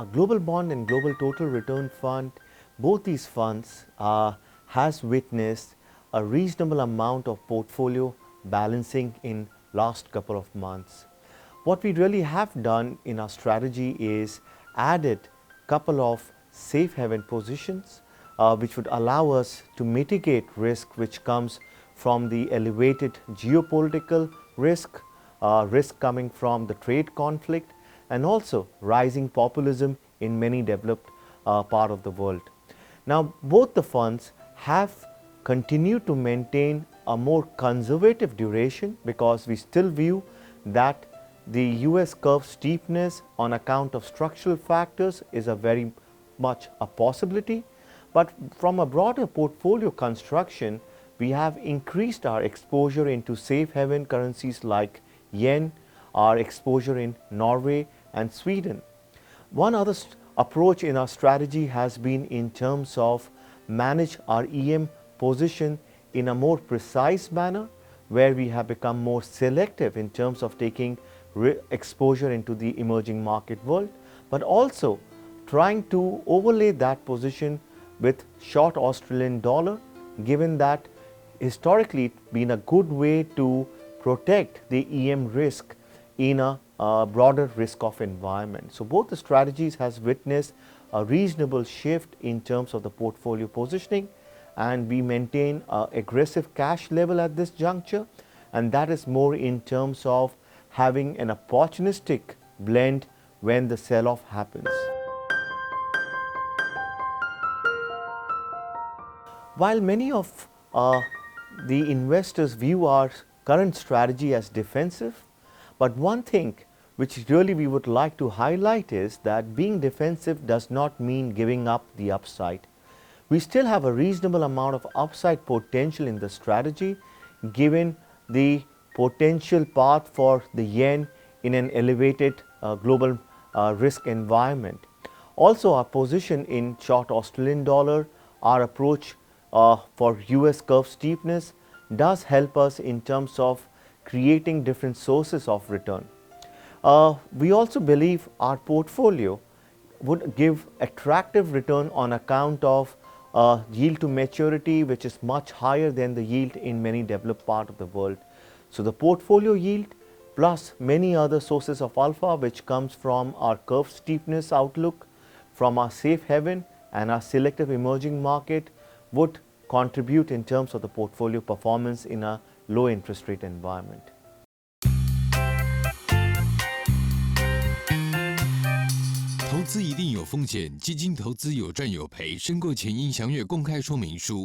a global bond and global total return fund, both these funds has witnessed a reasonable amount of portfolio balancing in last couple of months. What we really have done in our strategy is added couple of safe haven positions which would allow us to mitigate risk which comes from the elevated geopolitical risk, risk coming from the trade conflict, and also rising populism in many developed part of the world. Now, both the funds have continued to maintain a more conservative duration because we still view that the US curve steepness on account of structural factors is a very much a possibility. But from a broader portfolio construction, we have increased our exposure into safe haven currencies like yen, our exposure in Norway and Sweden. One other approach in our strategy has been in terms of manage our EM position in a more precise manner, where we have become more selective in terms of taking exposure into the emerging market world, but also trying to overlay that position with short Australian dollar, given that historically it's been a good way to protect the EM risk in a broader risk off environment. So both the strategies has witnessed a reasonable shift in terms of the portfolio positioning, and we maintain an aggressive cash level at this juncture, and that is more in terms of having an opportunistic blend when the sell-off happens. While many of the investors view our current strategy as defensive, but one thing which really we would like to highlight is that being defensive does not mean giving up the upside. We still have a reasonable amount of upside potential in the strategy, given the potential path for the yen in an elevated global risk environment. Also, our position in short Australian dollar, our approach for US curve steepness does help us in terms of creating different sources of return. We also believe our portfolio would give attractive return on account of yield to maturity, which is much higher than the yield in many developed parts of the world. So the portfolio yield plus many other sources of alpha which comes from our curve steepness outlook, from our safe haven and our selective emerging market would contribute in terms of the portfolio performance in a low interest rate environment. 投资一定有风险，基金投资有赚有赔，申购前应详阅公开说明书。